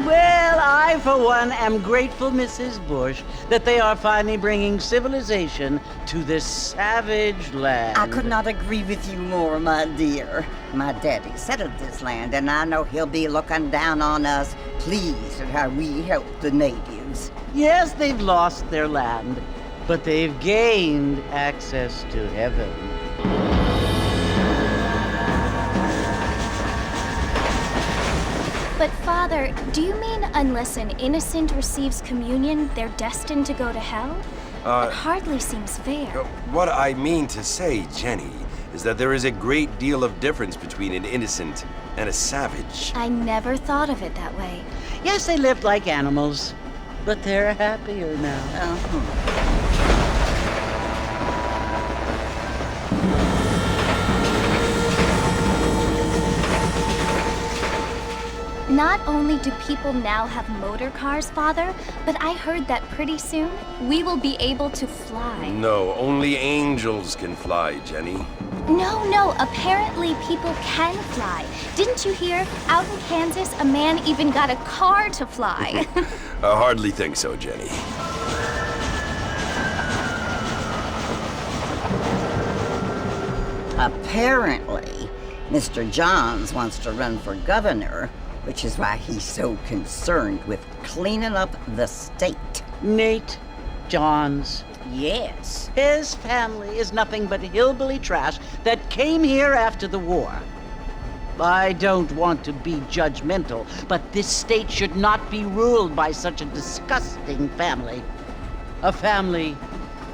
Well, I, for one, am grateful, Mrs. Bush, that they are finally bringing civilization to this savage land. I could not agree with you more, my dear. My daddy settled this land, and I know he'll be looking down on us, pleased at how we help the natives. Yes, they've lost their land, but they've gained access to heaven. But Father, do you mean unless an innocent receives communion, they're destined to go to hell? That hardly seems fair. What I mean to say, Jenny, is that there is a great deal of difference between an innocent and a savage. I never thought of it that way. Yes, they lived like animals, but they're happier now. Not only do people now have motor cars, Father, but I heard that pretty soon we will be able to fly. No, only angels can fly, Jenny. No, apparently people can fly. Didn't you hear? Out in Kansas, a man even got a car to fly. I hardly think so, Jenny. Apparently, Mr. Johns wants to run for governor, which is why he's so concerned with cleaning up the state. Nate Johns. Yes. His family is nothing but hillbilly trash that came here after the war. I don't want to be judgmental, but this state should not be ruled by such a disgusting family. A family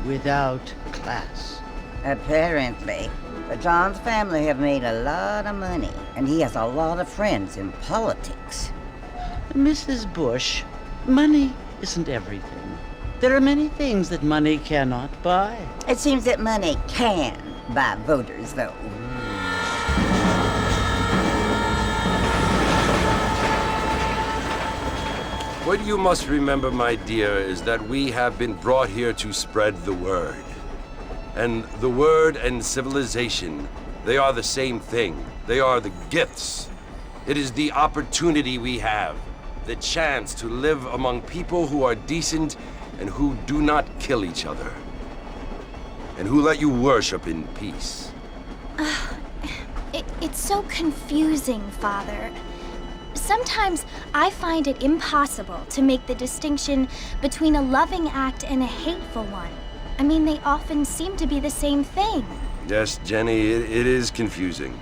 without class. Apparently. The Johns family have made a lot of money, and he has a lot of friends in politics. Mrs. Bush, money isn't everything. There are many things that money cannot buy. It seems that money can buy voters, though. What you must remember, my dear, is that we have been brought here to spread the word. And the word and civilization, they are the same thing. They are the gifts. It is the opportunity we have, the chance to live among people who are decent and who do not kill each other, and who let you worship in peace. It's so confusing, Father. Sometimes I find it impossible to make the distinction between a loving act and a hateful one. I mean, they often seem to be the same thing. Yes, Jenny, it is confusing.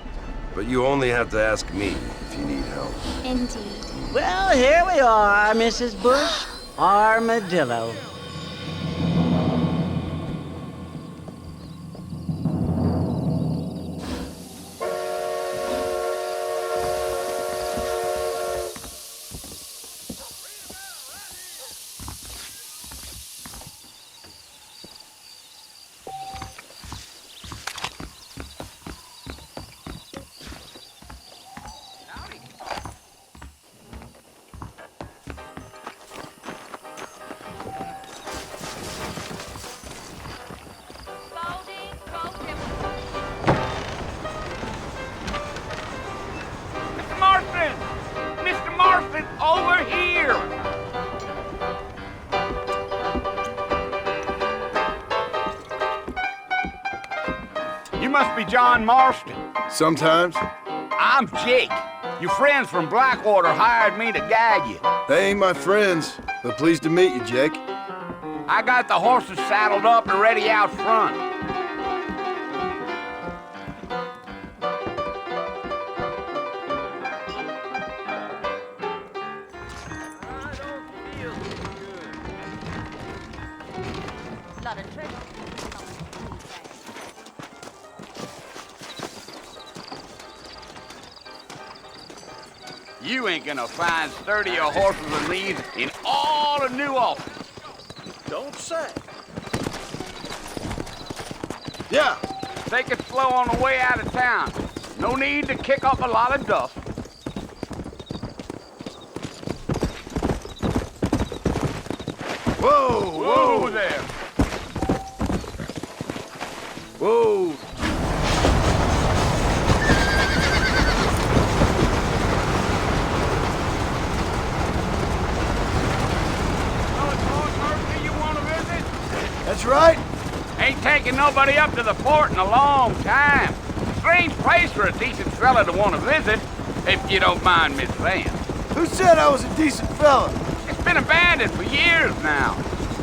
But you only have to ask me if you need help. Indeed. Well, here we are, Mrs. Bush. Armadillo. Over here! You must be John Marston. Sometimes. I'm Jake. Your friends from Blackwater hired me to guide you. They ain't my friends, but pleased to meet you, Jake. I got the horses saddled up and ready out front. lot of treasure. You ain't gonna find sturdier horses than these in all of New Orleans. Don't say. Yeah. Take it slow on the way out of town. No need to kick up a lot of dust. Whoa, Whoa there. Whoa. That's right. Ain't taking nobody up to the fort in a long time. Strange place for a decent fella to want to visit, if you don't mind me saying. Who said I was a decent fella? It's been abandoned for years now.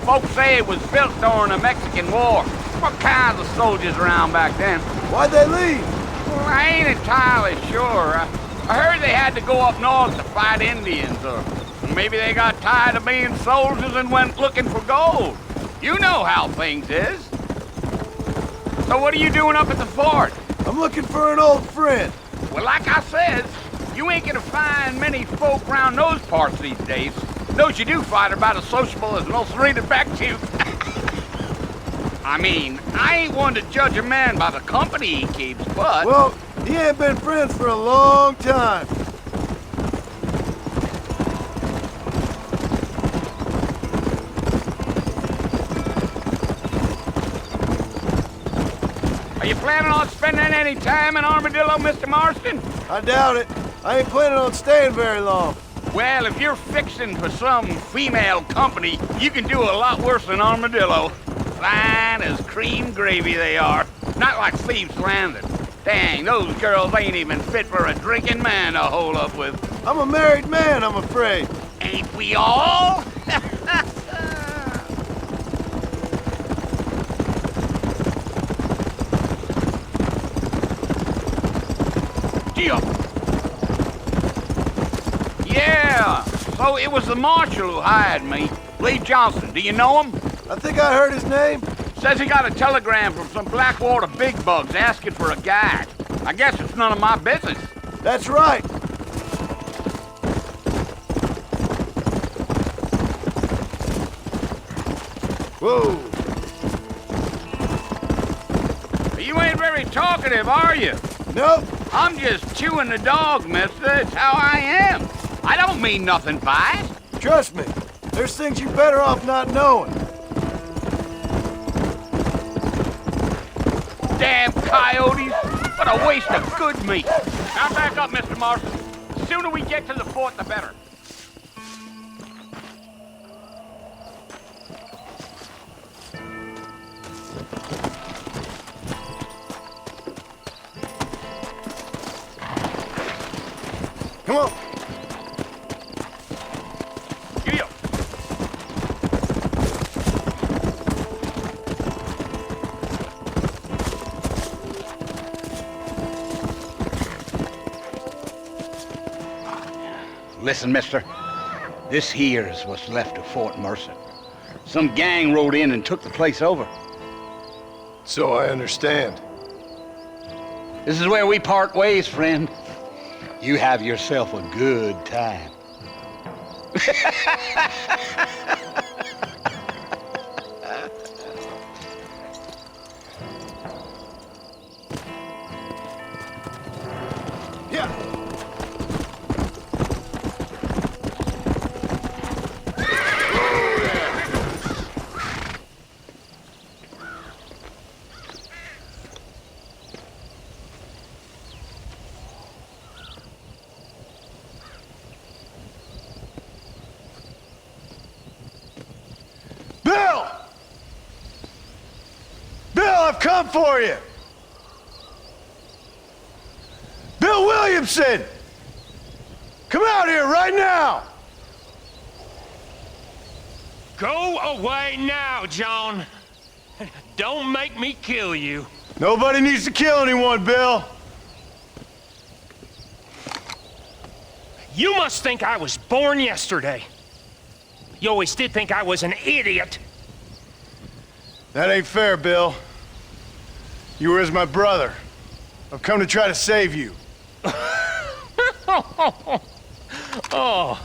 Folks say it was built during the Mexican War. What kinds of soldiers around back then? Why'd they leave? Well, I ain't entirely sure. I heard they had to go up north to fight Indians, or maybe they got tired of being soldiers and went looking for gold. You know how things is. So what are you doing up at the fort? I'm looking for an old friend. Well, like I said, you ain't gonna find many folk around those parts these days. Those you do find are about as sociable as most reading back to. I mean, I ain't one to judge a man by the company he keeps, but... Well, he ain't been friends for a long time. Are you planning on spending any time in Armadillo, Mr. Marston? I doubt it. I ain't planning on staying very long. Well, if you're fixing for some female company, you can do a lot worse than Armadillo. Fine as cream gravy they are. Not like Thieves' Landing. Dang, those girls ain't even fit for a drinking man to hole up with. I'm a married man, I'm afraid. Ain't we all? Gio. Yeah, so it was the marshal who hired me. Lee Johnson, do you know him? I think I heard his name. Says he got a telegram from some Blackwater big bugs asking for a guide. I guess it's none of my business. That's right. Whoa. You ain't very talkative, are you? Nope. I'm just chewing the dog, mister. It's how I am. I don't mean nothing by it. Trust me. There's things you're better off not knowing. Damn coyotes. What a waste of good meat. Now back up, Mr. Marston. The sooner we get to the fort, the better. Come on. Giddy up. Listen, mister. This here's what's left of Fort Mercer. Some gang rode in and took the place over. So I understand. This is where we part ways, friend. You have yourself a good time. Yeah. Bill! Bill, I've come for you! Bill Williamson! Come out here right now! Go away now, John. Don't make me kill you. Nobody needs to kill anyone, Bill. You must think I was born yesterday. You always did think I was an idiot. That ain't fair, Bill. You were as my brother. I've come to try to save you. Oh.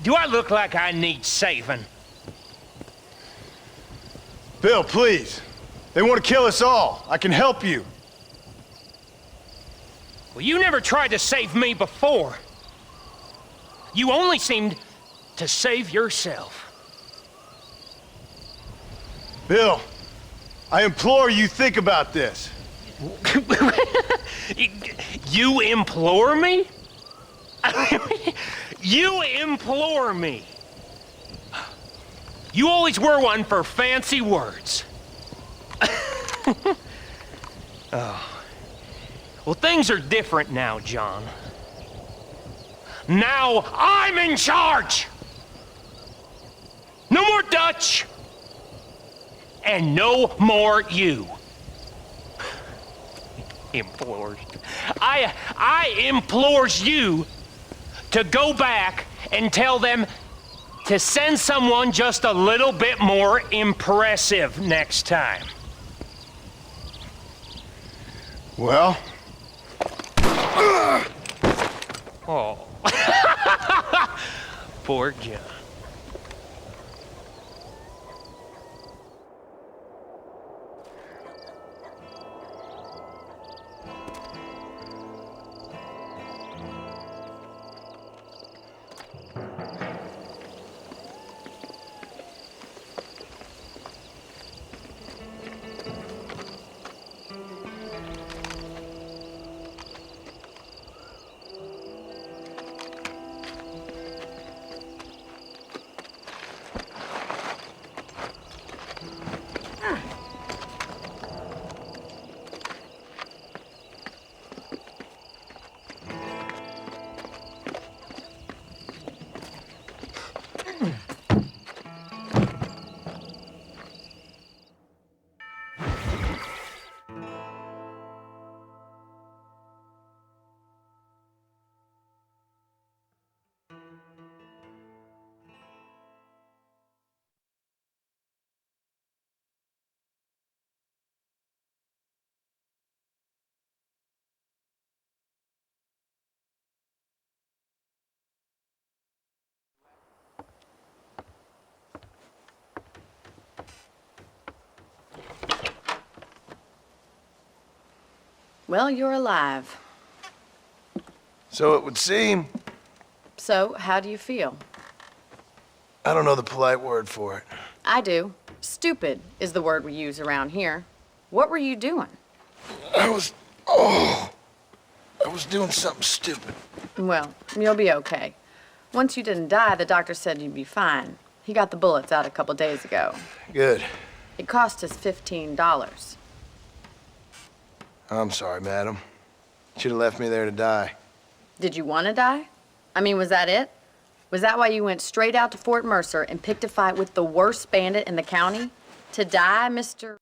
Do I look like I need saving? Bill, please. They want to kill us all. I can help you. Well, you never tried to save me before. You only seemed to save yourself. Bill, I implore you think about this. You implore me? You implore me? You always were one for fancy words. Oh. Well, things are different now, John. Now I'm in charge! No more Dutch! And no more you. Implores. I implores you to go back and tell them to send someone just a little bit more impressive next time. Well? Oh. Poor John. Well, you're alive. So it would seem. So, how do you feel? I don't know the polite word for it. I do. Stupid is the word we use around here. What were you doing? I was doing something stupid. Well, you'll be okay. Once you didn't die, the doctor said you'd be fine. He got the bullets out a couple days ago. Good. It cost us $15. I'm sorry, madam. Should have left me there to die. Did you want to die? I mean, was that it? Was that why you went straight out to Fort Mercer and picked a fight with the worst bandit in the county? To die, Mr.